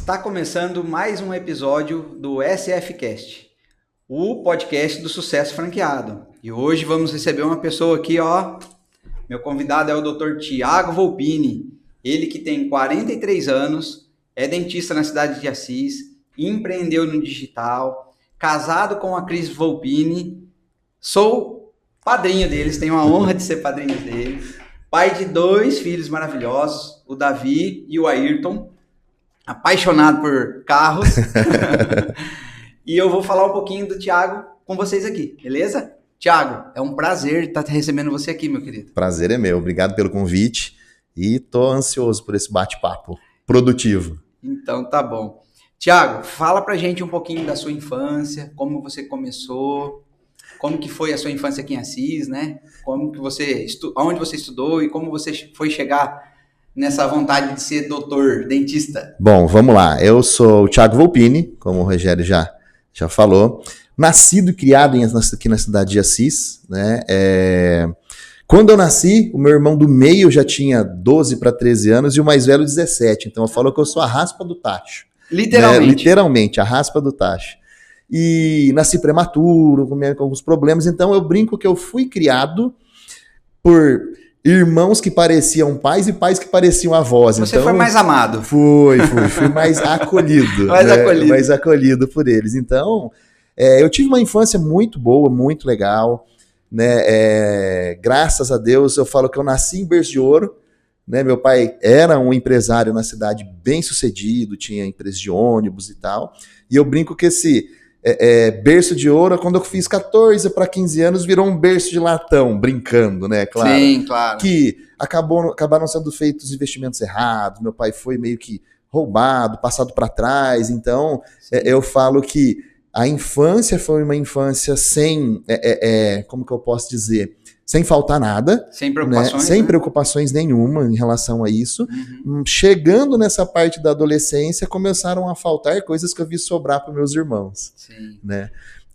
Está começando mais um episódio do SFcast, o podcast do sucesso franqueado. E hoje vamos receber uma pessoa aqui, ó. Meu convidado é o Dr. Thiago Volpini. Ele que tem 43 anos, é dentista na cidade de Assis, empreendeu no digital, casado com a Cris Volpini. Sou padrinho deles, tenho a honra de ser padrinho deles. Pai de 2 filhos maravilhosos, o Davi e o Ayrton. Apaixonado por carros. E eu vou falar um pouquinho do Thiago com vocês aqui, beleza? Thiago, é um prazer estar recebendo você aqui, meu querido. Prazer é meu, obrigado pelo convite e tô ansioso por esse bate-papo produtivo. Então tá bom. Thiago, fala pra gente um pouquinho da sua infância, como você começou, como que foi a sua infância aqui em Assis, né? Como que onde você estudou e como você foi chegar nessa vontade de ser doutor, dentista? Bom, vamos lá. Eu sou o Thiago Volpini, como o Rogério já falou. Nascido e criado aqui na cidade de Assis, né? Quando eu nasci, o meu irmão do meio já tinha 12 para 13 anos e o mais velho 17. Então eu falo que eu sou a raspa do tacho. Literalmente. Né? Literalmente, a raspa do tacho. E nasci prematuro, com alguns problemas. Então eu brinco que eu fui criado por irmãos que pareciam pais e pais que pareciam avós. Você então, foi mais amado. Fui mais acolhido. Mais acolhido por eles. Então, eu tive uma infância muito boa, muito legal. Né? Graças a Deus, eu falo que eu nasci em berço de ouro. Né? Meu pai era um empresário na cidade bem sucedido, tinha empresa de ônibus e tal. E eu brinco que esse berço de ouro, quando eu fiz 14 para 15 anos, virou um berço de latão, brincando, né? Claro. Sim, claro. Que acabaram sendo feitos investimentos errados, meu pai foi meio que roubado, passado para trás, então eu falo que a infância foi uma infância sem, como que eu posso dizer, sem faltar nada. Sem preocupações. Né? Sem preocupações nenhuma em relação a isso. Uhum. Chegando nessa parte da adolescência, começaram a faltar coisas que eu vi sobrar para meus irmãos. Sim. Né?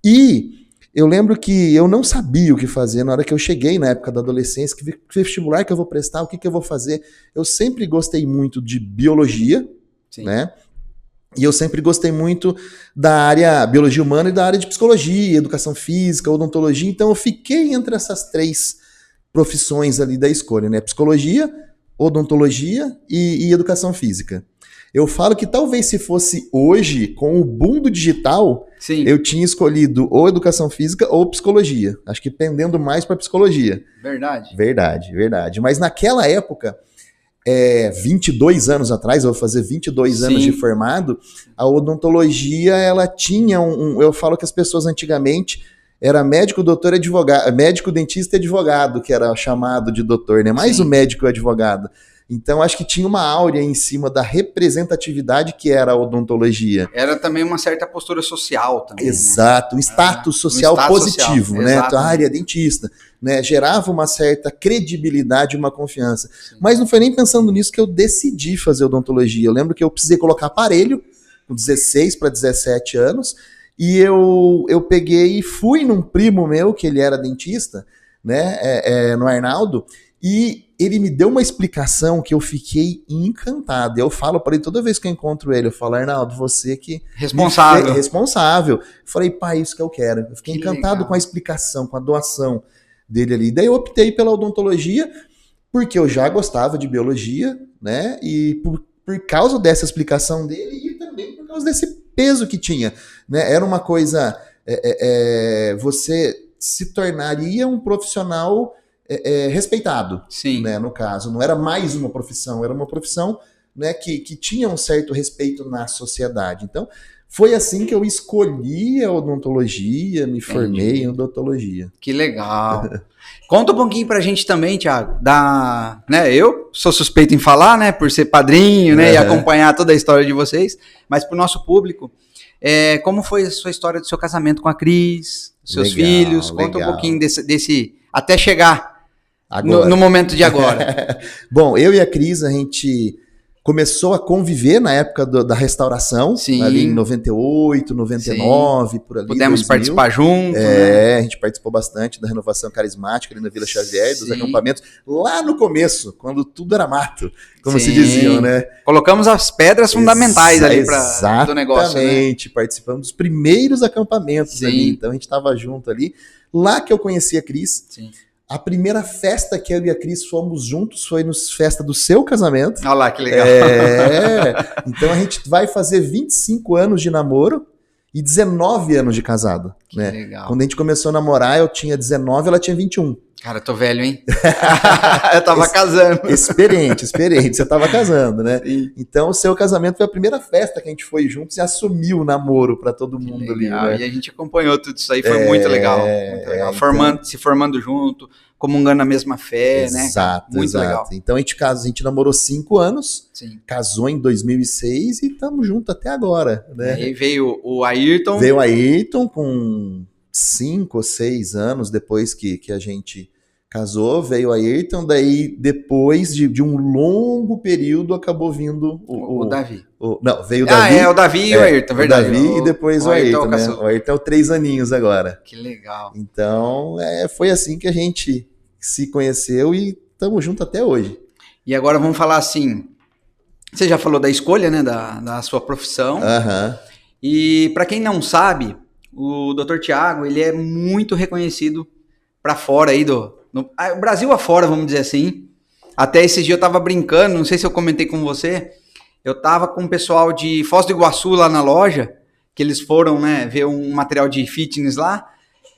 E eu lembro que eu não sabia o que fazer na hora que eu cheguei na época da adolescência, que vestibular que eu vou prestar, o que eu vou fazer. Eu sempre gostei muito de biologia, sim, né? E eu sempre gostei muito da área biologia humana e da área de psicologia, educação física, odontologia. Então eu fiquei entre essas 3 profissões ali da escolha, né? Psicologia, odontologia e educação física. Eu falo que talvez se fosse hoje, com o boom do digital, sim, eu tinha escolhido ou educação física ou psicologia. Acho que pendendo mais para psicologia. Verdade. Verdade. Mas naquela época, 22 anos atrás, eu vou fazer 22 sim, anos de formado, a odontologia, ela tinha eu falo que as pessoas antigamente era médico, doutor, advogado, médico, dentista e advogado, que era chamado de doutor, né? Mais sim, o médico e o advogado. Então, acho que tinha uma áurea em cima da representatividade que era a odontologia. Era também uma certa postura social também. Exato, né? Um status social positivo, né? Então, a área dentista, né? Gerava uma certa credibilidade e uma confiança. Sim. Mas não foi nem pensando nisso que eu decidi fazer odontologia. Eu lembro que eu precisei colocar aparelho com 16 para 17 anos e eu peguei e fui num primo meu, que ele era dentista, né? No Arnaldo, e ele me deu uma explicação que eu fiquei encantado. Eu falo para ele toda vez que eu encontro ele, eu falo, Arnaldo, você que... Responsável. Eu falei, pai, isso que eu quero. Eu fiquei encantado legal com a explicação, com a doação dele ali. Daí eu optei pela odontologia, porque eu já gostava de biologia, né? E por causa dessa explicação dele e também por causa desse peso que tinha, né? Era uma coisa... você se tornaria um profissional... respeitado, sim, né, no caso. Não era mais uma profissão, era uma profissão, né, que tinha um certo respeito na sociedade. Então, foi assim que eu escolhi a odontologia, me formei em odontologia. Que legal. Conta um pouquinho pra gente também, Thiago, né, eu sou suspeito em falar, né, por ser padrinho, né, e acompanhar toda a história de vocês, mas pro nosso público, como foi a sua história do seu casamento com a Cris, seus filhos, conta um pouquinho desse até chegar no momento de agora. Bom, eu e a Cris, a gente começou a conviver na época da restauração, Sim. ali em 98, 99, por ali. Pudemos 2000. participar junto, né? A gente participou bastante da renovação carismática ali na Vila Xavier, dos acampamentos, lá no começo, quando tudo era mato, como se diziam, né? Colocamos as pedras fundamentais ali do negócio, né? Exatamente, participamos dos primeiros acampamentos ali, então a gente estava junto ali. Lá que eu conheci a Cris. Sim. A primeira festa que eu e a Cris fomos juntos foi na festa do seu casamento. Olha lá, que legal. Então a gente vai fazer 25 anos de namoro e 19 anos de casado. Que né? legal. Quando a gente começou a namorar, eu tinha 19, ela tinha 21. Cara, eu tô velho, hein? Eu tava casando. Experiente. Você tava casando, né? Sim. Então, o seu casamento foi a primeira festa que a gente foi juntos e assumiu o namoro pra todo mundo ali, né? E a gente acompanhou tudo isso aí, foi muito legal. Muito legal. Então... Se formando junto, comungando a mesma fé, né? Muito legal. Então, a gente namorou 5 anos, Sim. casou em 2006 e estamos juntos até agora, né? E aí veio o Ayrton. Veio o Ayrton com 5 ou 6 anos depois que a gente casou, veio o Ayrton, daí depois de um longo período acabou vindo o Davi. Não, veio o Davi. O Davi e o Ayrton, verdade. O Davi e depois o Ayrton, né? O Ayrton é o 3 aninhos agora. Que legal. Então, foi assim que a gente se conheceu e estamos juntos até hoje. E agora vamos falar assim, você já falou da escolha, né, da sua profissão. Aham. E para quem não sabe, o Dr. Tiago, ele é muito reconhecido para fora aí no Brasil afora, vamos dizer assim. Até esse dia eu tava brincando, não sei se eu comentei com você, eu tava com o pessoal de Foz do Iguaçu lá na loja, que eles foram, né, ver um material de fitness lá,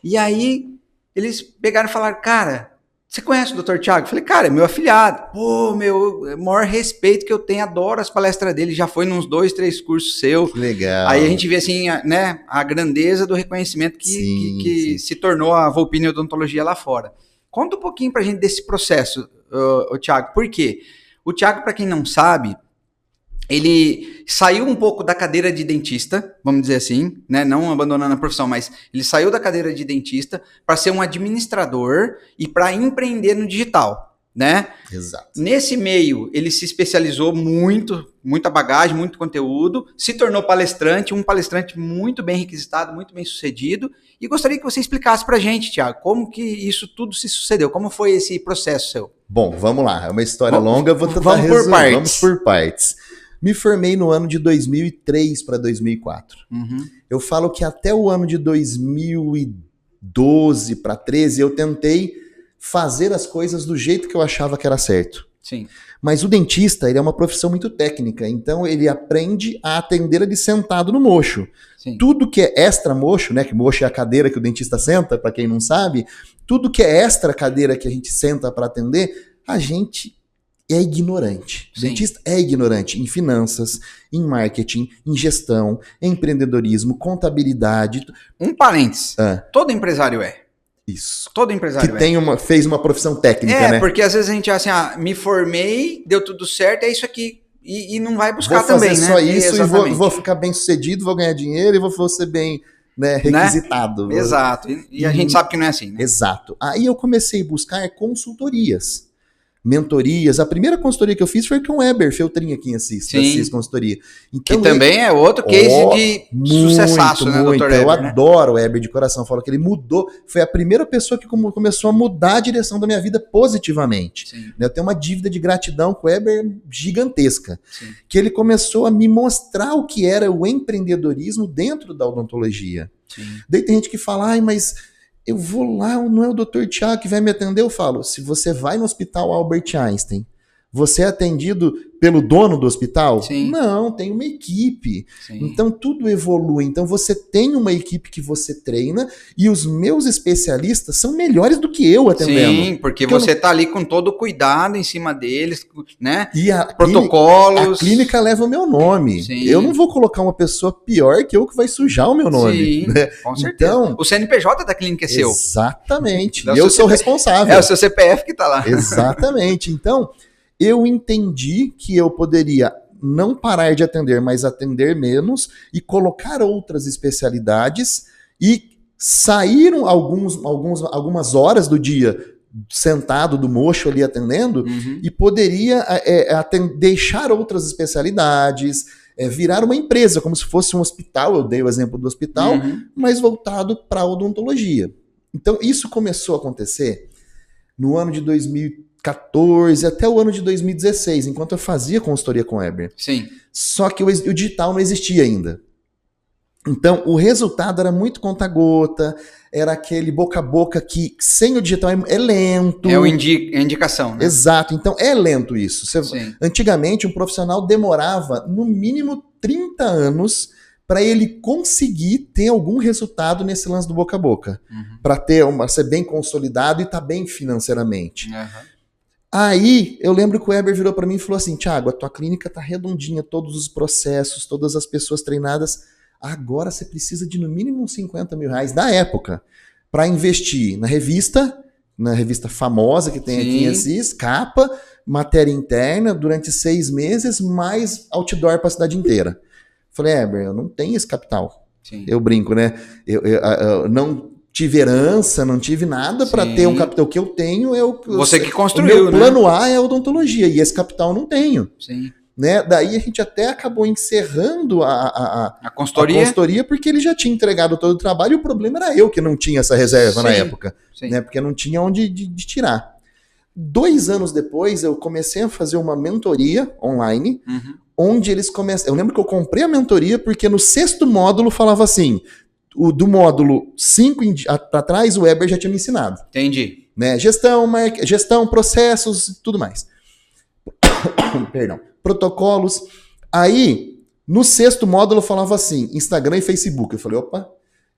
e aí eles pegaram e falaram, cara, você conhece o Dr. Tiago? Eu falei, cara, é meu afiliado. Pô, meu maior respeito que eu tenho, adoro as palestras dele, já foi nos 2, 3 cursos seu. Que legal. Aí a gente vê assim, né, a grandeza do reconhecimento que se tornou a Volpini Odontologia lá fora. Conta um pouquinho pra gente desse processo, o Tiago. Por quê? O Tiago, para quem não sabe, ele saiu um pouco da cadeira de dentista, vamos dizer assim, né? Não abandonando a profissão, mas ele saiu da cadeira de dentista para ser um administrador e para empreender no digital, né? Exato. Nesse meio, ele se especializou muita bagagem, muito conteúdo, se tornou palestrante, um palestrante muito bem requisitado, muito bem sucedido, e gostaria que você explicasse pra gente, Tiago, como que isso tudo se sucedeu, como foi esse processo seu? Bom, vamos lá, é uma história longa, vou tentar vamos resumir. Vamos por partes. Me formei no ano de 2003 para 2004. Uhum. Eu falo que até o ano de 2012 para 13 eu tentei fazer as coisas do jeito que eu achava que era certo. Sim. Mas o dentista, ele é uma profissão muito técnica, então ele aprende a atender ali sentado no mocho. Sim. Tudo que é extra mocho, né, que mocho é a cadeira que o dentista senta, para quem não sabe, tudo que é extra cadeira que a gente senta para atender, a gente é ignorante. O dentista é ignorante em finanças, em marketing, em gestão, em empreendedorismo, contabilidade. Um parênteses. Todo empresário é. Isso. Todo empresário que fez uma profissão técnica, né? Porque às vezes a gente acha assim, me formei, deu tudo certo, é isso aqui. E não vai buscar também, né? Vou fazer só isso e vou ficar bem sucedido, vou ganhar dinheiro e vou ser bem, né, requisitado. Né? Exato. E a gente sabe que não é assim, né? Exato. Aí eu comecei a buscar consultorias, mentorias. A primeira consultoria que eu fiz foi com o Weber Feltrin aqui em Assis, da Assis Consultoria. Então, que também é outro case de sucessaço, né, doutor Weber? Eu adoro o Weber de coração. Eu falo que ele mudou, foi a primeira pessoa que começou a mudar a direção da minha vida positivamente. Sim. Eu tenho uma dívida de gratidão com o Weber gigantesca. Sim. Que ele começou a me mostrar o que era o empreendedorismo dentro da odontologia. Sim. Daí tem gente que fala, mas eu vou lá, não é o Dr. Tiago que vai me atender? Eu falo, se você vai no Hospital Albert Einstein, você é atendido pelo dono do hospital? Sim. Não, tem uma equipe. Sim. Então tudo evolui. Então você tem uma equipe que você treina e os meus especialistas são melhores do que eu atendendo. Sim, porque você tá ali com todo o cuidado em cima deles, né? E protocolos. A clínica leva o meu nome. Sim. Eu não vou colocar uma pessoa pior que eu que vai sujar o meu nome. Sim, né? com certeza. Então, o CNPJ da clínica é seu. Exatamente. Eu sou responsável. É o seu CPF que tá lá. Exatamente. Então, eu entendi que eu poderia não parar de atender, mas atender menos e colocar outras especialidades e saíram algumas horas do dia sentado do mocho ali atendendo, e poderia deixar outras especialidades, virar uma empresa, como se fosse um hospital. Eu dei o exemplo do hospital, mas voltado para a odontologia. Então, isso começou a acontecer no ano de 2014 até o ano de 2016, enquanto eu fazia consultoria com o Weber. Sim. Só que o digital não existia ainda. Então, o resultado era muito conta-gota, era aquele boca a boca que, sem o digital, é lento. É a indicação, né? Exato. Então, é lento isso. Antigamente, um profissional demorava, no mínimo, 30 anos para ele conseguir ter algum resultado nesse lance do boca a boca. Para ser bem consolidado e estar bem financeiramente. Aí, eu lembro que o Weber virou para mim e falou assim: Thiago, a tua clínica tá redondinha, todos os processos, todas as pessoas treinadas. Agora você precisa de no mínimo uns 50 mil reais na época para investir na revista famosa que tem aqui em Assis, capa, matéria interna durante 6 meses, mais outdoor para a cidade inteira. Falei, Weber, eu não tenho esse capital. Eu brinco, né? Eu não tive herança, não tive nada para ter um capital. O que eu tenho você que construiu, o meu plano A é a odontologia, e esse capital eu não tenho. Né? Daí a gente até acabou encerrando a consultoria porque ele já tinha entregado todo o trabalho, e o problema era eu que não tinha essa reserva na época, né? Porque não tinha onde de tirar. 2 anos depois eu comecei a fazer uma mentoria online, onde eles começam. Eu lembro que eu comprei a mentoria porque no 6º módulo falava assim, do módulo 5 para trás o Weber já tinha me ensinado. Entendi. Né? Gestão, processos, tudo mais. Perdão. Protocolos. Aí, no 6º módulo, eu falava assim, Instagram e Facebook. Eu falei, opa,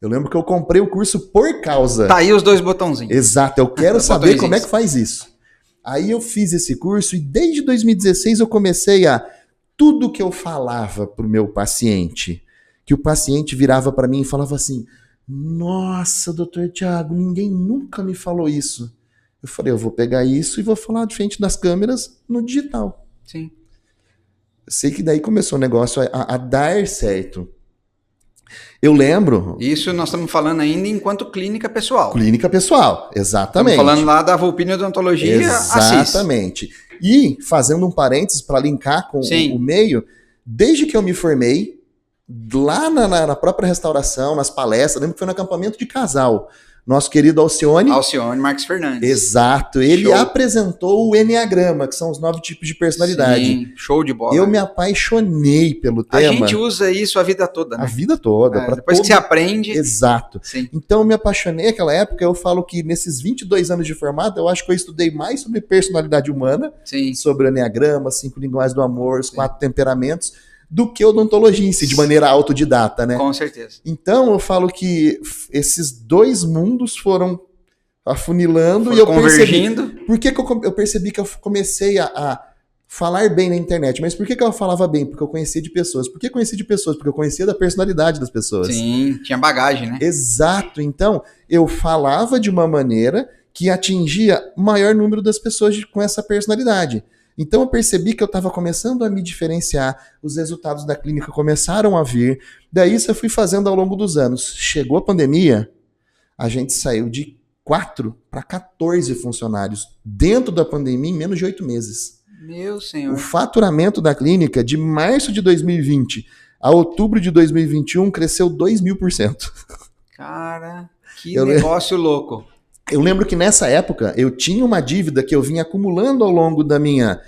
eu lembro que eu comprei o curso por causa. Tá aí os 2 botãozinhos. Exato, eu quero saber como é que faz isso. Aí eu fiz esse curso e desde 2016 eu comecei tudo que eu falava pro meu paciente, que o paciente virava para mim e falava assim, nossa, doutor Thiago, ninguém nunca me falou isso. Eu falei, eu vou pegar isso e vou falar de frente das câmeras no digital. Sim. Sei que daí começou o negócio a dar certo. Eu lembro... Isso nós estamos falando ainda enquanto clínica pessoal. Clínica pessoal, exatamente. Estamos falando lá da Volpini Odontologia. Exatamente. E, fazendo um parênteses para linkar com o meio, desde que eu me formei, lá na própria restauração, nas palestras, lembro que foi no acampamento de casal, nosso querido Alcione Marques Fernandes. Exato. Ele apresentou o Enneagrama, que são os 9 tipos de personalidade. Sim, show de bola. Eu me apaixonei pelo tema. A gente usa isso a vida toda, né? A vida toda. Depois que você aprende... Exato. Sim. Então eu me apaixonei naquela época. Eu falo que nesses 22 anos de formado, eu acho que eu estudei mais sobre personalidade humana, sobre o Enneagrama, 5 linguagens do amor, os 4 temperamentos, do que odontologia em si, de maneira autodidata, né? Com certeza. Então, eu falo que esses 2 mundos foram afunilando e eu convergindo. percebi... Por que eu percebi que eu comecei a falar bem na internet? Mas por que eu falava bem? Porque eu conhecia de pessoas. Por que eu conhecia de pessoas? Porque eu conhecia da personalidade das pessoas. Sim, tinha bagagem, né? Exato. Então, eu falava de uma maneira que atingia o maior número das pessoas com essa personalidade. Então eu percebi que eu estava começando a me diferenciar, os resultados da clínica começaram a vir, daí isso eu fui fazendo ao longo dos anos. Chegou a pandemia, a gente saiu de 4 para 14 funcionários dentro da pandemia em menos de 8 meses. Meu senhor. O faturamento da clínica de março de 2020 a outubro de 2021 cresceu 2.000%. Cara, que negócio louco. Eu lembro que nessa época eu tinha uma dívida que eu vinha acumulando ao longo da minha...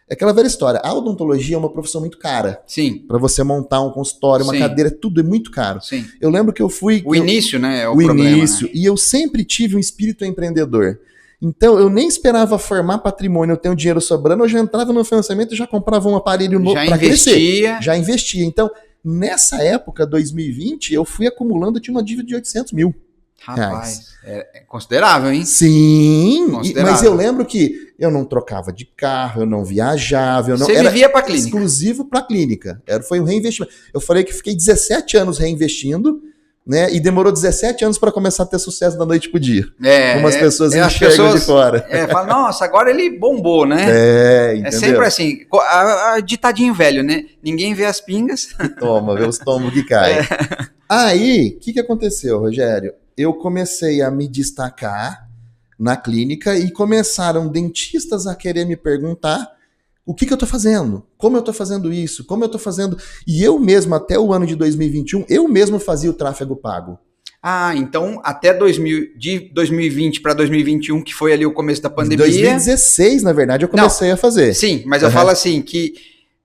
Aquela velha história, a odontologia é uma profissão muito cara. Sim. Para você montar um consultório, uma cadeira, tudo é muito caro. Sim. Eu lembro que eu fui... início, né? É o problema, início. Né? E eu sempre tive um espírito empreendedor. Então eu nem esperava formar patrimônio, eu tenho dinheiro sobrando, eu já entrava no financiamento e já comprava um aparelho novo para crescer. Já investia. Então, nessa época, 2020, eu fui acumulando, tinha uma dívida de 800 mil. Rapaz, é considerável, hein? Sim, mas eu lembro que eu não trocava de carro, eu não viajava. Você vivia para clínica. Exclusivo para clínica. Foi um reinvestimento. Eu falei que fiquei 17 anos reinvestindo, né? E demorou 17 anos para começar a ter sucesso da noite pro dia. Como as pessoas enxergam de fora. Falam, nossa, agora ele bombou, né? Entendeu? É sempre assim, a ditadinho velho, né? Ninguém vê as pingas. Toma, vê os tombos que caem. Aí, o que aconteceu, Rogério? Eu comecei a me destacar, na clínica e começaram dentistas a querer me perguntar o que eu tô fazendo, como eu tô fazendo isso, como eu tô fazendo... E eu mesmo, até o ano de 2021, eu mesmo fazia o tráfego pago. Ah, então até de 2020 para 2021, que foi ali o começo da pandemia... 2016, na verdade, eu comecei a fazer. Sim, mas eu falo assim, que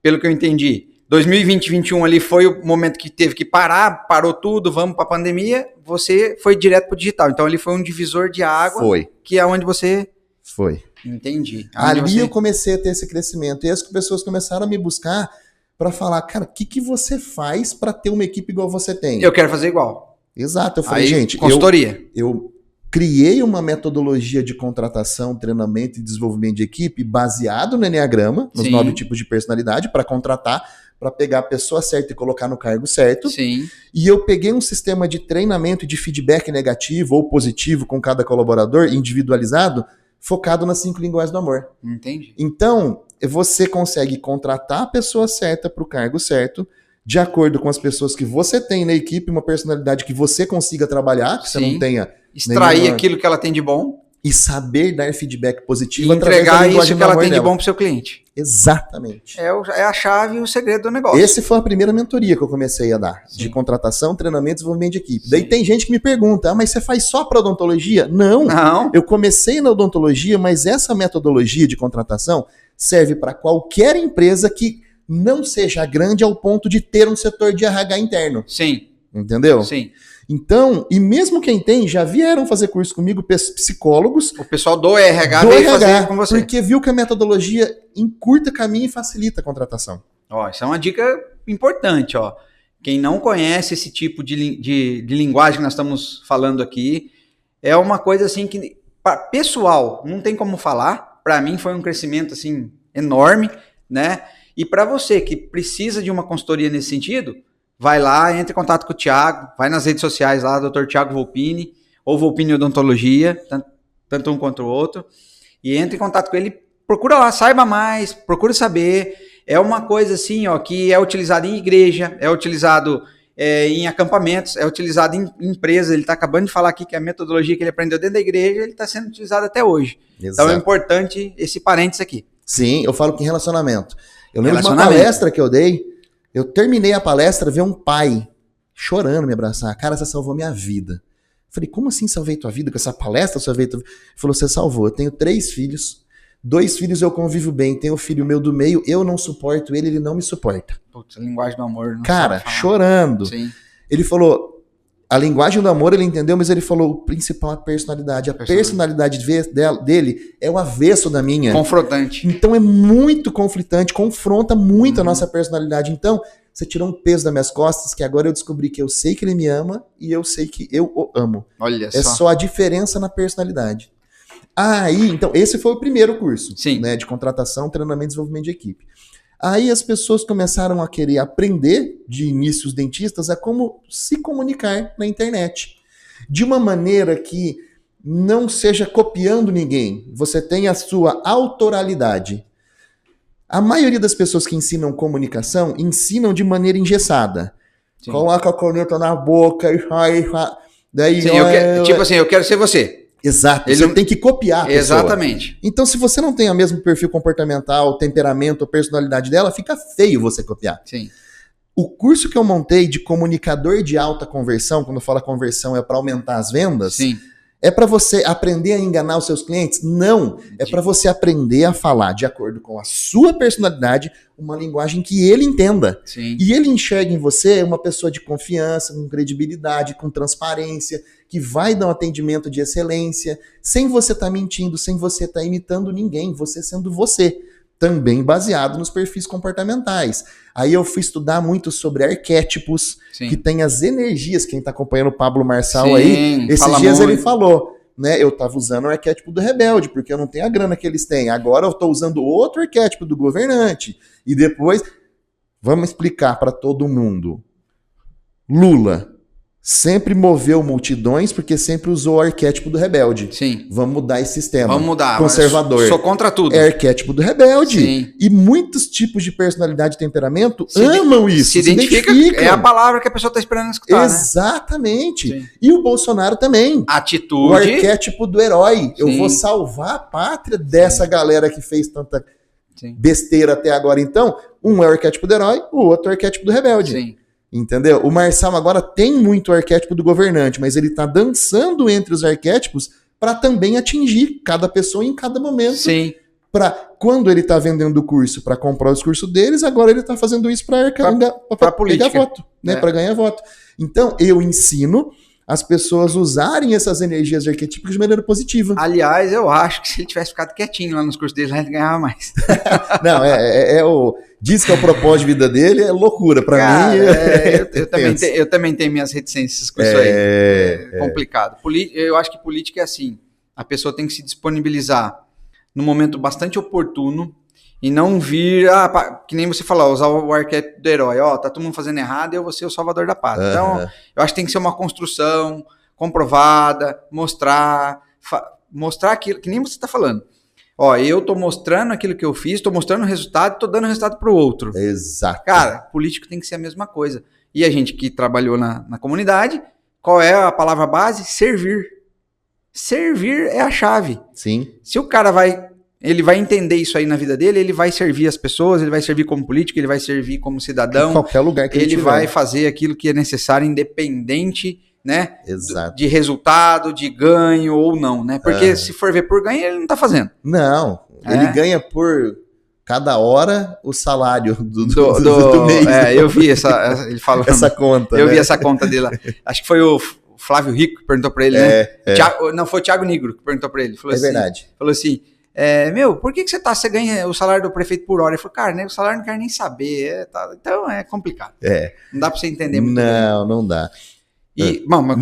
pelo que eu entendi, 2020 e 2021 ali foi o momento que teve que parar, parou tudo, vamos para a pandemia, você foi direto para o digital. Então ali foi um divisor de água, foi. Que é onde você... Foi. Entendi. Ali eu comecei a ter esse crescimento. E as pessoas começaram a me buscar para falar, cara, o que você faz para ter uma equipe igual você tem? Eu quero fazer igual. Exato. Eu falei, gente, consultoria. Eu criei uma metodologia de contratação, treinamento e desenvolvimento de equipe baseado no Enneagrama, nos 9 tipos de personalidade, para contratar, para pegar a pessoa certa e colocar no cargo certo. Sim. E eu peguei um sistema de treinamento e de feedback negativo ou positivo com cada colaborador, individualizado, focado nas 5 linguagens do amor. Entendi. Então, você consegue contratar a pessoa certa para o cargo certo, de acordo com as pessoas que você tem na equipe, uma personalidade que você consiga trabalhar, que você não tenha... Extrair aquilo que ela tem de bom. E saber dar feedback positivo e entregar isso que ela tem de bom para o seu cliente. Exatamente. É a chave e o segredo do negócio. Essa foi a primeira mentoria que eu comecei a dar, de contratação, treinamento e desenvolvimento de equipe. Sim. Daí tem gente que me pergunta, mas você faz só para odontologia? Não. Eu comecei na odontologia, mas essa metodologia de contratação serve para qualquer empresa que não seja grande ao ponto de ter um setor de RH interno. Sim. Entendeu? Sim. Então, e mesmo quem tem, já vieram fazer curso comigo, psicólogos. O pessoal do RH veio fazer com você. Porque viu que a metodologia encurta caminho e facilita a contratação. Ó, isso é uma dica importante, ó. Quem não conhece esse tipo de linguagem que nós estamos falando aqui, é uma coisa assim que, pessoal, não tem como falar. Para mim foi um crescimento assim enorme, né? E para você que precisa de uma consultoria nesse sentido, vai lá, entre em contato com o Thiago, vai nas redes sociais lá, Dr. Thiago Volpini, ou Volpini Odontologia, tanto um quanto o outro, e entre em contato com ele, procura lá, saiba mais, procura saber. É uma coisa assim, ó, que é utilizado em igreja, é utilizado em acampamentos, é utilizado em empresas. Ele está acabando de falar aqui que a metodologia que ele aprendeu dentro da igreja, ele está sendo utilizado até hoje. Exato. Então é importante esse parênteses aqui. Sim, eu falo que em relacionamento. Eu lembro de uma palestra que eu dei, eu terminei a palestra, vi um pai chorando me abraçar. Cara, você salvou minha vida. Eu falei, como assim salvei tua vida? Com essa palestra salvei tua vida? Ele falou, você salvou. Eu tenho 3 filhos. 2 filhos eu convivo bem. Tenho o filho meu do meio, eu não suporto ele, ele não me suporta. Putz, a linguagem do amor. Não cara, chorando. Sim. Ele falou, a linguagem do amor ele entendeu, mas ele falou, o principal é a personalidade. A personalidade dele é o avesso da minha. Confrontante. Então é muito conflitante, confronta muito a nossa personalidade. Então, você tirou um peso das minhas costas, que agora eu descobri que eu sei que ele me ama e eu sei que eu o amo. Olha só. É só a diferença na personalidade. Aí, então, esse foi o primeiro curso, né, de contratação, treinamento e desenvolvimento de equipe. Aí as pessoas começaram a querer aprender, de início os dentistas, a como se comunicar na internet. De uma maneira que não seja copiando ninguém. Você tem a sua autoralidade. A maioria das pessoas que ensinam comunicação, ensinam de maneira engessada. Sim. Coloca a caneta na boca e sai. Daí, sim, tipo assim, eu quero ser você. Exato, você tem que copiar a pessoa. Exatamente. Então, se você não tem o mesmo perfil comportamental, temperamento, personalidade dela, fica feio você copiar. Sim. O curso que eu montei de comunicador de alta conversão, quando fala conversão é para aumentar as vendas, sim. É para você aprender a enganar os seus clientes? Não, é para você aprender a falar de acordo com a sua personalidade, uma linguagem que ele entenda. Sim. E ele enxerga em você uma pessoa de confiança, com credibilidade, com transparência, que vai dar um atendimento de excelência, sem você estar mentindo, sem você estar imitando ninguém, você sendo você. Também baseado nos perfis comportamentais. Aí eu fui estudar muito sobre arquétipos, sim, que tem as energias. Quem está acompanhando o Pablo Marçal, sim, aí, esses dias muito. Ele falou, né? Eu estava usando o arquétipo do rebelde, porque eu não tenho a grana que eles têm. Agora eu estou usando outro arquétipo do governante. E depois, vamos explicar para todo mundo. Lula, sempre moveu multidões porque sempre usou o arquétipo do rebelde. Sim. Vamos mudar esse sistema. Vamos mudar. Conservador. Sou contra tudo. É arquétipo do rebelde. Sim. E muitos tipos de personalidade e temperamento amam isso. Se identificam. É a palavra que a pessoa está esperando escutar. Exatamente. Né? E o Bolsonaro também. Atitude. O arquétipo do herói. Sim. Eu vou salvar a pátria dessa galera que fez tanta besteira até agora. Então, um é o arquétipo do herói, o outro é o arquétipo do rebelde. Sim. Entendeu? O Marçal agora tem muito o arquétipo do governante, mas ele tá dançando entre os arquétipos para também atingir cada pessoa em cada momento. Sim. Para quando ele tá vendendo o curso para comprar os cursos deles, agora ele tá fazendo isso para pegar voto, né? Para ganhar voto. Então, eu ensino as pessoas usarem essas energias arquetípicas de maneira positiva. Aliás, eu acho que se ele tivesse ficado quietinho lá nos cursos dele, ele ganhava mais. Não, diz que é o propósito de vida dele, é loucura. Pra mim, eu também tenho minhas reticências com isso aí. É complicado. Eu acho que política é assim. A pessoa tem que se disponibilizar num momento bastante oportuno e não vir, que nem você falou, usar o arquétipo do herói. Tá todo mundo fazendo errado e eu vou ser o salvador da pátria. Então, eu acho que tem que ser uma construção comprovada, mostrar aquilo, que nem você está falando. Eu tô mostrando aquilo que eu fiz, tô mostrando o resultado, tô dando o resultado pro outro. Exato. Cara, político tem que ser a mesma coisa. E a gente que trabalhou na comunidade, qual é a palavra base? Servir. Servir é a chave. Sim. Se o cara ele vai entender isso aí na vida dele, ele vai servir as pessoas, ele vai servir como político, ele vai servir como cidadão. Em qualquer lugar que ele vai fazer aquilo que é necessário, independente, né? Exato. De resultado, de ganho ou não, né? Porque se for ver por ganho, ele não tá fazendo. Não, ele ganha por cada hora o salário do mês. Eu vi ele falando. Essa conta, eu vi essa conta dele lá. Acho que foi o Flávio Rico que perguntou pra ele, né? Não, foi o Thiago Negro que perguntou pra ele. Falou verdade. Falou assim, por que você ganha o salário do prefeito por hora? Ele falou, cara, né, o salário não quero nem saber. Então é complicado. Não dá pra você entender muito bem. Não dá. Mas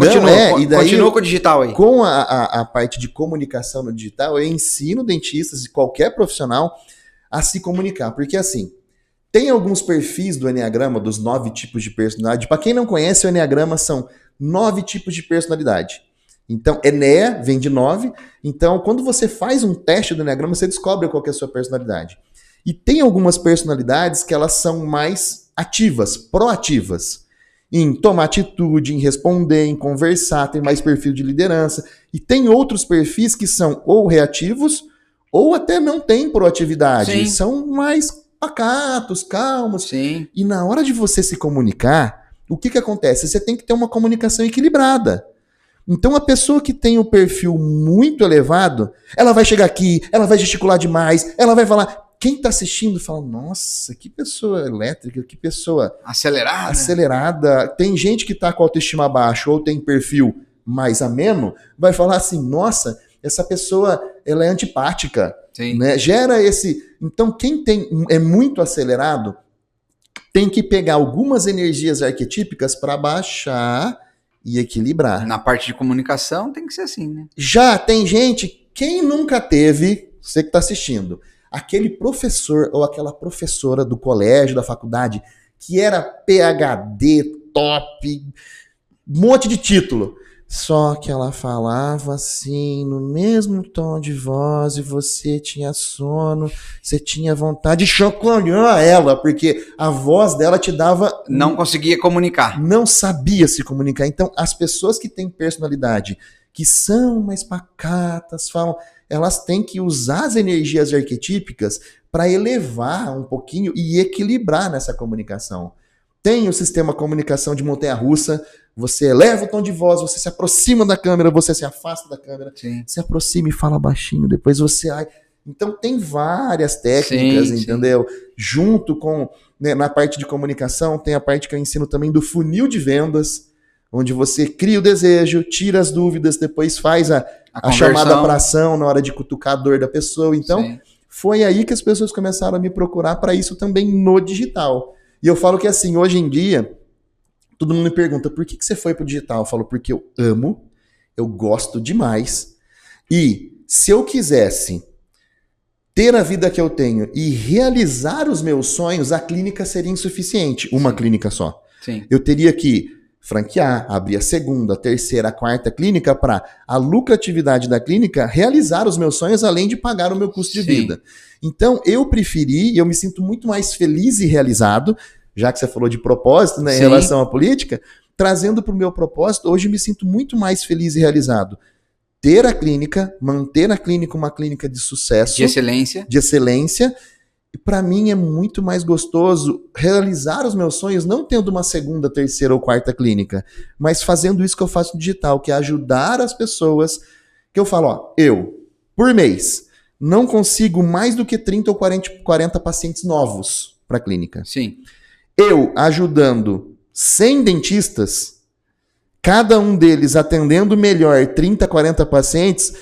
continua com o digital aí. Com a parte de comunicação no digital, eu ensino dentistas e qualquer profissional a se comunicar. Porque assim, tem alguns perfis do Enneagrama, dos 9 tipos de personalidade. Para quem não conhece, o Enneagrama são 9 tipos de personalidade. Então, Enea vem de 9. Então, quando você faz um teste do Enneagrama, você descobre qual que é a sua personalidade. E tem algumas personalidades que elas são mais ativas, proativas. Em tomar atitude, em responder, em conversar, tem mais perfil de liderança. E tem outros perfis que são ou reativos, ou até não têm proatividade. Sim. São mais pacatos, calmos. Sim. E na hora de você se comunicar, o que acontece? Você tem que ter uma comunicação equilibrada. Então, a pessoa que tem o perfil muito elevado, ela vai chegar aqui, ela vai gesticular demais, ela vai falar... Quem está assistindo fala, nossa, que pessoa elétrica, que pessoa... Acelerada. Tem gente que está com autoestima baixa ou tem perfil mais ameno, vai falar assim, nossa, essa pessoa ela é antipática. Sim. Né? Gera esse... Então, quem é muito acelerado tem que pegar algumas energias arquetípicas para baixar e equilibrar. Na parte de comunicação tem que ser assim, né? Já tem gente, quem nunca teve, você que está assistindo, aquele professor ou aquela professora do colégio, da faculdade, que era PhD, top, um monte de título. Só que ela falava assim, no mesmo tom de voz, e você tinha sono, você tinha vontade de chacoalhar ela, porque a voz dela te dava... Não conseguia comunicar. Não sabia se comunicar. Então, as pessoas que têm personalidade, que são mais pacatas, falam... elas têm que usar as energias arquetípicas para elevar um pouquinho e equilibrar nessa comunicação. Tem o sistema comunicação de montanha-russa, você eleva o tom de voz, você se aproxima da câmera, você se afasta da câmera, sim, se aproxima e fala baixinho, depois você... Então tem várias técnicas, sim, entendeu? Sim. Junto com, né, na parte de comunicação, tem a parte que eu ensino também do funil de vendas, onde você cria o desejo, tira as dúvidas, depois faz a chamada para ação na hora de cutucar a dor da pessoa. Então, sim, foi aí que as pessoas começaram a me procurar para isso também no digital. E eu falo que assim, hoje em dia, todo mundo me pergunta, por que você foi pro digital? Eu falo, porque eu amo, eu gosto demais. E se eu quisesse ter a vida que eu tenho e realizar os meus sonhos, a clínica seria insuficiente. Uma, sim, clínica só. Sim. Eu teria que franquear, abrir a segunda, a terceira, a quarta clínica para a lucratividade da clínica realizar os meus sonhos além de pagar o meu custo de vida. Então, eu preferi, e eu me sinto muito mais feliz e realizado, já que você falou de propósito, né, em relação à política, trazendo para o meu propósito, hoje eu me sinto muito mais feliz e realizado. Ter a clínica, manter a clínica uma clínica de sucesso. De excelência. De excelência. E para mim é muito mais gostoso realizar os meus sonhos não tendo uma segunda, terceira ou quarta clínica, mas fazendo isso que eu faço no digital, que é ajudar as pessoas, que eu falo, ó, eu, por mês, não consigo mais do que 30 ou 40 pacientes novos para a clínica. Sim. Eu ajudando 100 dentistas, cada um deles atendendo melhor 30, 40 pacientes,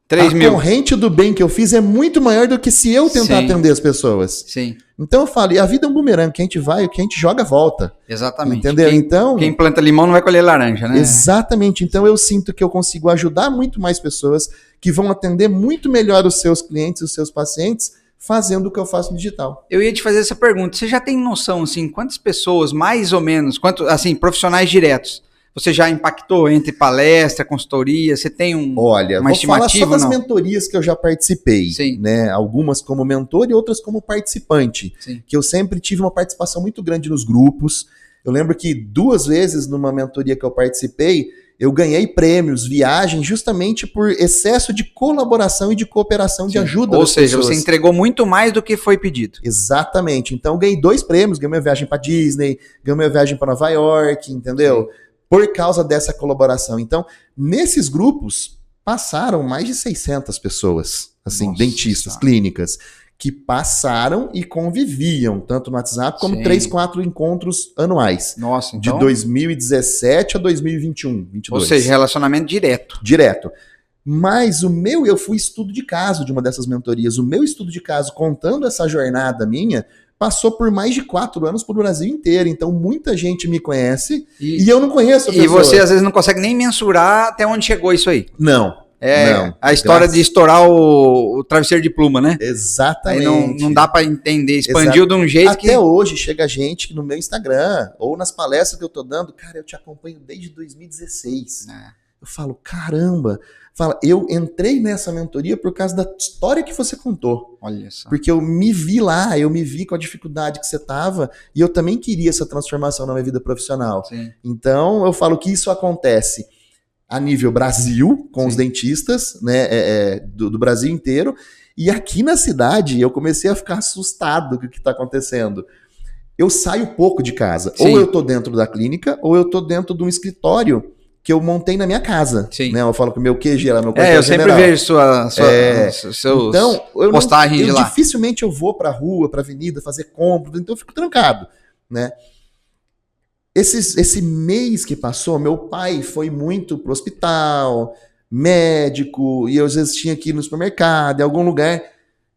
3 a mil. corrente do bem que eu fiz é muito maior do que se eu tentar atender as pessoas. Sim. Então eu falo, e a vida é um bumerangue, que a gente vai, o que a gente joga, volta. Exatamente. Entendeu? Quem planta limão não vai colher laranja, né? Exatamente. Então eu sinto que eu consigo ajudar muito mais pessoas que vão atender muito melhor os seus clientes, os seus pacientes, fazendo o que eu faço no digital. Eu ia te fazer essa pergunta. Você já tem noção, assim, quantas pessoas, mais ou menos, assim, profissionais diretos, você já impactou entre palestra, consultoria? Você tem uma estimativa? Vou falar só das mentorias que eu já participei. Sim. Né? Algumas como mentor e outras como participante. Sim. Que eu sempre tive uma participação muito grande nos grupos. Eu lembro que 2 vezes numa mentoria que eu participei, eu ganhei prêmios, viagens, justamente por excesso de colaboração e de cooperação, de ajuda das pessoas. Ou seja, você entregou muito mais do que foi pedido. Exatamente. Então eu ganhei 2 prêmios, ganhei minha viagem para Disney, ganhei minha viagem para Nova York, entendeu? Sim. Por causa dessa colaboração. Então, nesses grupos, passaram mais de 600 pessoas, assim, dentistas, clínicas, que passaram e conviviam, tanto no WhatsApp como 3, 4 encontros anuais. Nossa, então... De 2017 a 2021, 22. Ou seja, relacionamento direto. Direto. Mas eu fui estudo de caso de uma dessas mentorias. O meu estudo de caso, contando essa jornada minha, passou por mais de 4 anos pro Brasil inteiro. Então, muita gente me conhece e eu não conheço a pessoa. E você, às vezes, não consegue nem mensurar até onde chegou isso aí. Não. Não, a história de estourar o travesseiro de pluma, né? Exatamente. Aí não dá para entender. Expandiu de um jeito Até hoje chega gente no meu Instagram ou nas palestras que eu tô dando. Cara, eu te acompanho desde 2016. Eu falo, caramba. Eu entrei nessa mentoria por causa da história que você contou. Olha só. Porque eu me vi lá, eu me vi com a dificuldade que você tava e eu também queria essa transformação na minha vida profissional. Sim. Então, eu falo que isso acontece a nível Brasil, com os dentistas, né, do Brasil inteiro, e aqui na cidade eu comecei a ficar assustado com o que está acontecendo. Eu saio pouco de casa. Sim. Ou eu tô dentro da clínica, ou eu tô dentro de um escritório que eu montei na minha casa. Sim. Né? Eu falo que o meu QG lá, meu quartel eu sempre vejo seus postagens de lá. Dificilmente eu vou pra rua, pra avenida, fazer compras, então eu fico trancado, né? Esse mês que passou, meu pai foi muito pro hospital, médico, e eu às vezes tinha que ir no supermercado, em algum lugar.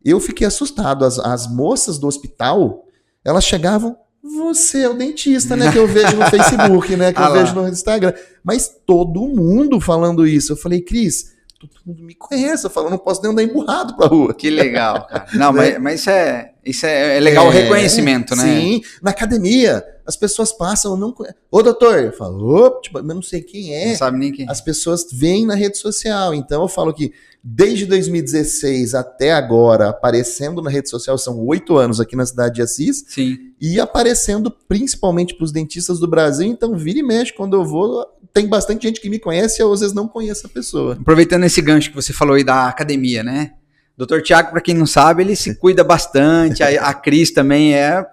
Eu fiquei assustado. As moças do hospital, elas chegavam, você é o dentista, né, que eu vejo no Facebook, né, que eu vejo no Instagram. Mas todo mundo falando isso. Eu falei, Cris, todo mundo me conhece. Eu falo, não posso nem andar emburrado pra rua. Que legal, cara. Não, né? mas isso é legal, o reconhecimento, né? Sim, na academia, as pessoas passam, não conhecem. Ô, doutor, eu falo, mas não sei quem é. Não sabe nem quem é. As pessoas veem na rede social. Então eu falo que desde 2016 até agora, aparecendo na rede social, são 8 anos aqui na cidade de Assis. Sim. E aparecendo principalmente para os dentistas do Brasil. Então, vira e mexe, quando eu vou, tem bastante gente que me conhece e eu às vezes não conheço a pessoa. Aproveitando esse gancho que você falou aí da academia, né? Dr. Tiago, para quem não sabe, ele se cuida bastante. A Cris também é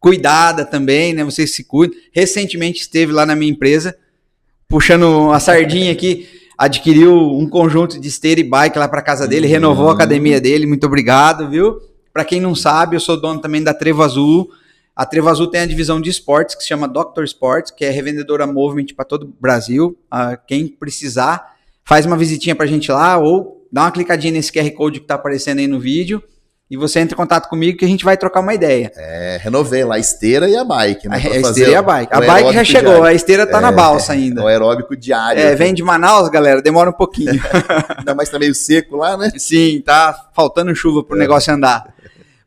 cuidada também, né? Vocês se cuidam. Recentemente esteve lá na minha empresa, puxando a sardinha aqui, adquiriu um conjunto de esteira e bike lá para casa dele, renovou a academia dele. Muito obrigado, viu? Para quem não sabe, eu sou dono também da Trevo Azul. A Trevo Azul tem a divisão de esportes que se chama Dr. Sports, que é revendedora Movement para todo o Brasil. Quem precisar, faz uma visitinha pra gente lá ou dá uma clicadinha nesse QR Code que tá aparecendo aí no vídeo e você entra em contato comigo que a gente vai trocar uma ideia. Renovei lá a esteira e a bike, né? A esteira e a bike. A bike já chegou, diário. A esteira tá na balsa ainda. O aeróbico diário. Vem de Manaus, galera, demora um pouquinho. Ainda mais tá meio seco lá, né? Sim, tá faltando chuva pro negócio andar.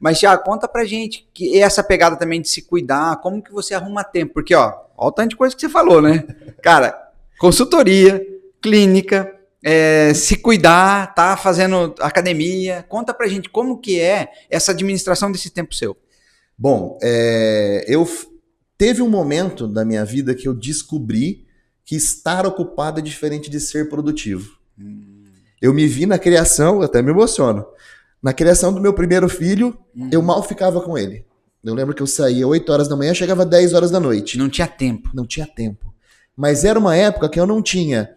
Mas, Thiago, conta pra gente que essa pegada também de se cuidar, como que você arruma tempo? Porque, ó, olha o tanto de coisa que você falou, né? Cara, consultoria, clínica, se cuidar, tá fazendo academia. Conta pra gente como que é essa administração desse tempo seu. Bom, teve um momento da minha vida que eu descobri que estar ocupado é diferente de ser produtivo. Eu me vi na criação, até me emociono, na criação do meu primeiro filho, eu mal ficava com ele. Eu lembro que eu saía 8 horas da manhã, chegava 10 horas da noite. Não tinha tempo. Não tinha tempo. Mas era uma época que eu não tinha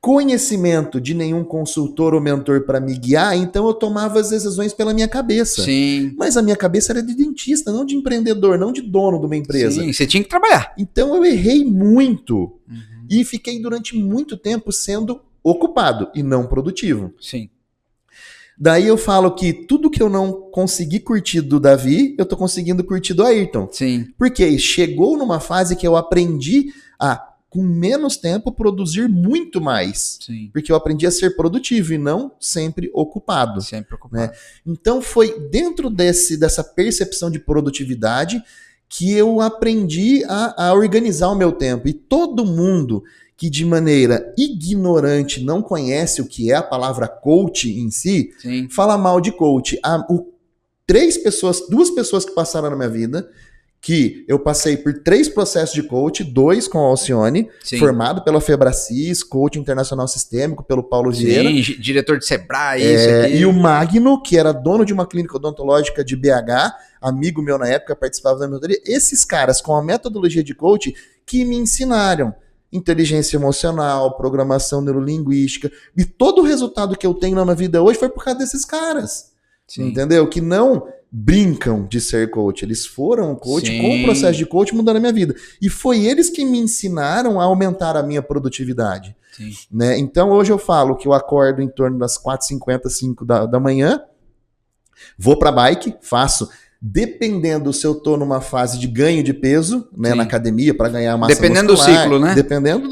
conhecimento de nenhum consultor ou mentor para me guiar, então eu tomava as decisões pela minha cabeça. Sim. Mas a minha cabeça era de dentista, não de empreendedor, não de dono de uma empresa. Sim, você tinha que trabalhar. Então eu errei muito e fiquei durante muito tempo sendo ocupado e não produtivo. Sim. Daí eu falo que tudo que eu não consegui curtir do Davi, eu tô conseguindo curtir do Ayrton. Sim. Porque chegou numa fase que eu aprendi a, com menos tempo, produzir muito mais. Sim. Porque eu aprendi a ser produtivo e não sempre ocupado. Sempre ocupado. Né? Então foi dentro dessa percepção de produtividade que eu aprendi a organizar o meu tempo. E todo mundo que de maneira ignorante não conhece o que é a palavra coach em si, Sim. fala mal de coach. Duas pessoas que passaram na minha vida, que eu passei por 3 processos de coach, 2 com a Alcione, Sim. formado pela Febracis, coach internacional sistêmico pelo Paulo Vieira. Sim, diretor de Sebrae, isso aqui. E o Magno, que era dono de uma clínica odontológica de BH, amigo meu na época, participava da mentoria. Esses caras com a metodologia de coach que me ensinaram inteligência emocional, programação neurolinguística, e todo o resultado que eu tenho na minha vida hoje foi por causa desses caras. Sim. Entendeu? Que não brincam de ser coach. Eles foram coach. Sim. Com o processo de coach mudando a minha vida. E foi eles que me ensinaram a aumentar a minha produtividade. Sim. Né? Então hoje eu falo que eu acordo em torno das 4h50, 5 da manhã, vou pra bike, faço, dependendo se eu tô numa fase de ganho de peso, né, na academia, para ganhar massa dependendo muscular, do ciclo, né? Dependendo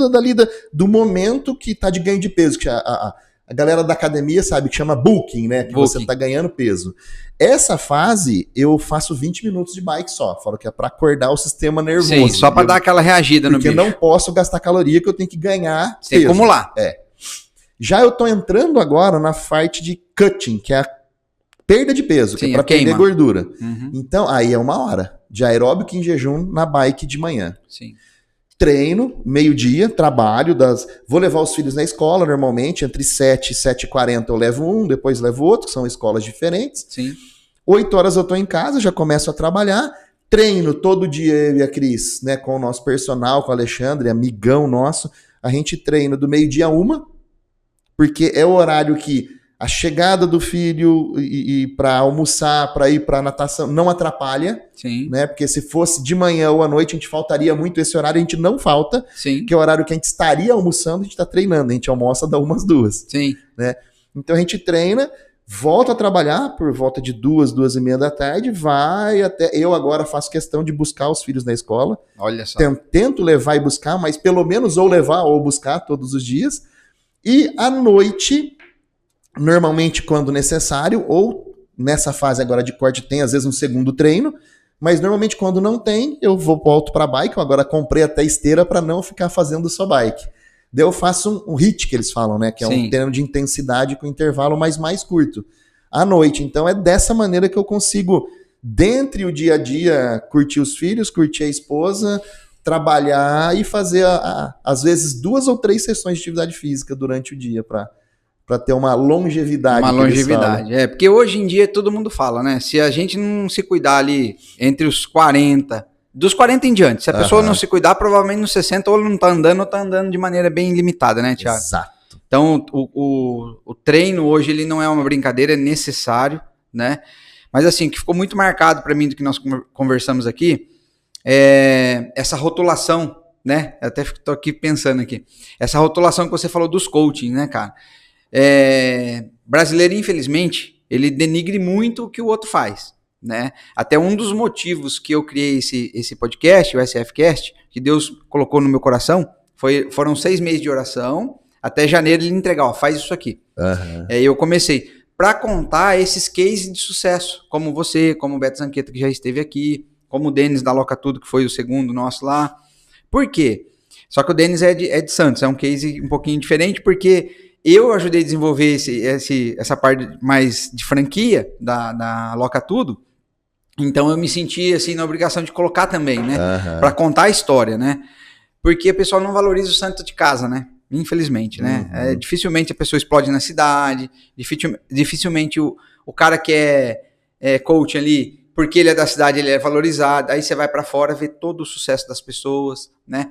do momento que tá de ganho de peso, que a galera da academia sabe que chama bulking, né? Que você tá ganhando peso. Essa fase, eu faço 20 minutos de bike só. Falo que é para acordar o sistema nervoso. Sim, só para dar aquela reagida no bicho. Porque eu não posso gastar caloria, que eu tenho que ganhar peso. Tem que acumular. Já eu tô entrando agora na parte de cutting, que é a perda de peso, que é para perder gordura. Então, aí é 1 hora de aeróbico em jejum na bike de manhã. Sim. Treino, meio-dia, trabalho, vou levar os filhos na escola normalmente, entre 7 e 7h40 eu levo um, depois levo outro, que são escolas diferentes. Sim. 8 horas eu tô em casa, já começo a trabalhar, treino todo dia eu e a Cris, né, com o nosso personal, com o Alexandre, amigão nosso, a gente treina do meio-dia a 1, porque é o horário que a chegada do filho e para almoçar, para ir para natação, não atrapalha. Sim. Né? Porque se fosse de manhã ou à noite, a gente faltaria muito esse horário, a gente não falta. Sim. Que é o horário que a gente estaria almoçando, a gente está treinando, a gente almoça da 1 às 2. Sim. Né? Então a gente treina, volta a trabalhar por volta de 2, 2h30 da tarde, vai até... Eu agora faço questão de buscar os filhos na escola. Olha só. Tento levar e buscar, mas pelo menos ou levar ou buscar todos os dias. E à noite... Normalmente quando necessário, ou nessa fase agora de corte tem às vezes um segundo treino, mas normalmente quando não tem, eu volto para bike, eu agora comprei até esteira para não ficar fazendo só bike. Daí eu faço um HIIT que eles falam, né, que é um treino de intensidade com intervalo mais curto, à noite. Então é dessa maneira que eu consigo, dentre o dia a dia, curtir os filhos, curtir a esposa, trabalhar e fazer às vezes 2 ou 3 sessões de atividade física durante o dia para ter uma longevidade. Uma longevidade, porque hoje em dia todo mundo fala, né? Se a gente não se cuidar ali entre os 40, dos 40 em diante, se a pessoa não se cuidar, provavelmente nos 60 ou não tá andando ou tá andando de maneira bem limitada, né, Thiago? Exato. Então, o treino hoje, ele não é uma brincadeira, é necessário, né? Mas assim, o que ficou muito marcado para mim do que nós conversamos aqui, é essa rotulação, né? Eu até tô aqui pensando aqui. Essa rotulação que você falou dos coaching, né, cara? Brasileiro, infelizmente, ele denigre muito o que o outro faz, né? Até um dos motivos que eu criei esse podcast, o SFcast, que Deus colocou no meu coração, foram 6 meses de oração, até janeiro ele entregar, faz isso aqui. Aí eu comecei, para contar esses cases de sucesso, como você, como o Beto Zanqueta, que já esteve aqui, como o Denis da Loca Tudo, que foi o segundo nosso lá. Por quê? Só que o Denis é de Santos, é um case um pouquinho diferente, porque eu ajudei a desenvolver essa parte mais de franquia da Loca Tudo, então eu me senti assim na obrigação de colocar também, né? Para contar a história, né? Porque o pessoal não valoriza o santo de casa, né? Infelizmente, né? Dificilmente a pessoa explode na cidade, dificilmente o cara que é coach ali, porque ele é da cidade, ele é valorizado, aí você vai para fora ver todo o sucesso das pessoas, né?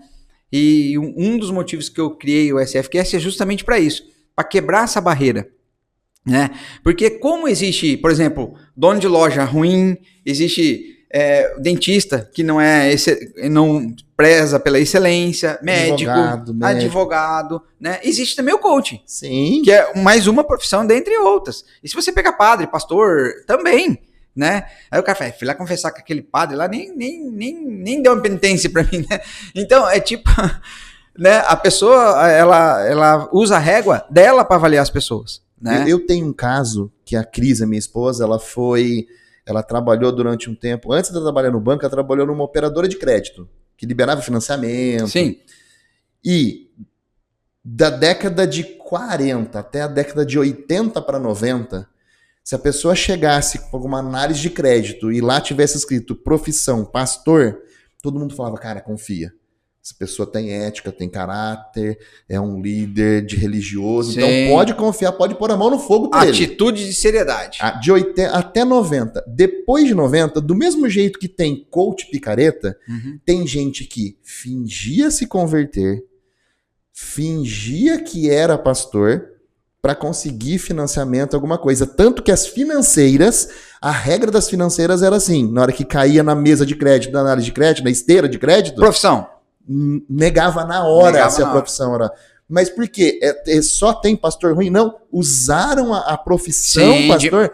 E um dos motivos que eu criei o SFCast é justamente para isso, para quebrar essa barreira, né? Porque como existe, por exemplo, dono de loja ruim, existe dentista que não preza pela excelência, médico, advogado, né? Existe também o coach. Sim. Que é mais uma profissão dentre outras. E se você pegar padre, pastor, também, né? Aí o cara fala, fui lá confessar que aquele padre lá nem deu uma penitência pra mim, né? Então, é tipo, né? A pessoa, ela usa a régua dela para avaliar as pessoas, né? Eu tenho um caso que a Cris, a minha esposa, ela trabalhou durante um tempo, antes de trabalhar no banco, ela trabalhou numa operadora de crédito, que liberava financiamento. Sim. E da década de 40 até a década de 80 para 90, se a pessoa chegasse com alguma análise de crédito e lá tivesse escrito profissão pastor, todo mundo falava, cara, confia. Essa pessoa tem ética, tem caráter, é um líder de religioso, Sim. então pode confiar, pode pôr a mão no fogo por ele. Atitude de seriedade. De 80 até 90. Depois de 90, do mesmo jeito que tem coach picareta, tem gente que fingia se converter, fingia que era pastor para conseguir financiamento, alguma coisa. Tanto que as financeiras, a regra das financeiras era assim, na hora que caía na mesa de crédito, na análise de crédito, na esteira de crédito... Profissão. Negava na hora se a profissão era... Mas por quê? Só tem pastor ruim? Não. Usaram a profissão, sim, pastor,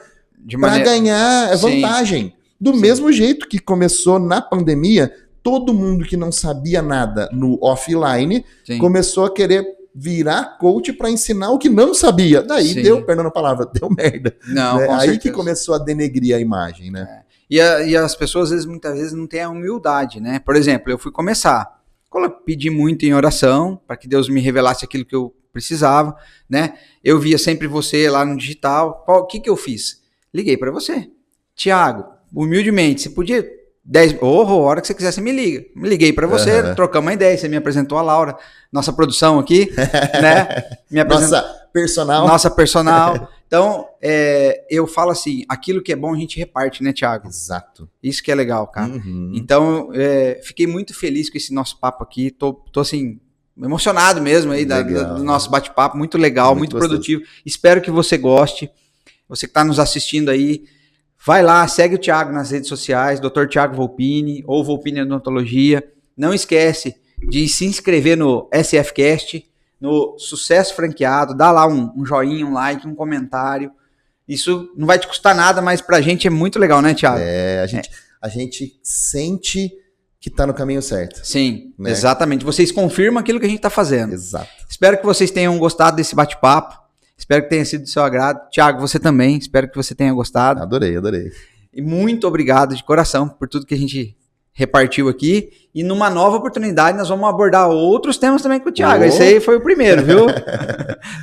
para ganhar vantagem. Do mesmo jeito que começou na pandemia, todo mundo que não sabia nada no offline começou a querer virar coach para ensinar o que não sabia. Daí deu, perdão a palavra, deu merda. Não, né? Aí certeza. que começou a denegrir a imagem, né? E as pessoas, muitas vezes, não têm a humildade, né? Por exemplo, eu fui começar, pedi muito em oração, para que Deus me revelasse aquilo que eu precisava, né? Eu via sempre você lá no digital. O que eu fiz? Liguei para você. Tiago, humildemente, você podia... a hora que você quiser, você me liga. Me liguei para você, trocamos uma ideia, você me apresentou a Laura, nossa produção aqui, né? Nossa personal. Então, eu falo assim, aquilo que é bom a gente reparte, né, Tiago? Exato. Isso que é legal, cara. Então, fiquei muito feliz com esse nosso papo aqui, tô assim, emocionado mesmo aí do nosso bate-papo, muito legal, muito produtivo. Espero que você goste, você que está nos assistindo aí, vai lá, segue o Thiago nas redes sociais, Dr. Thiago Volpini, ou Volpini Odontologia. Não esquece de se inscrever no SFCast, no Sucesso Franqueado, dá lá um joinha, um like, um comentário. Isso não vai te custar nada, mas pra gente é muito legal, né, Thiago? A gente sente que tá no caminho certo. Sim, né? Exatamente. Vocês confirmam aquilo que a gente tá fazendo. Exato. Espero que vocês tenham gostado desse bate-papo. Espero que tenha sido do seu agrado. Thiago, você também. Espero que você tenha gostado. Adorei. E muito obrigado de coração por tudo que a gente repartiu aqui. E numa nova oportunidade nós vamos abordar outros temas também com o Thiago. Esse aí foi o primeiro, viu?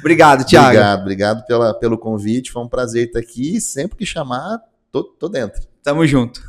Obrigado, Thiago. Obrigado pelo convite. Foi um prazer estar aqui. Sempre que chamar, tô dentro. Tamo junto.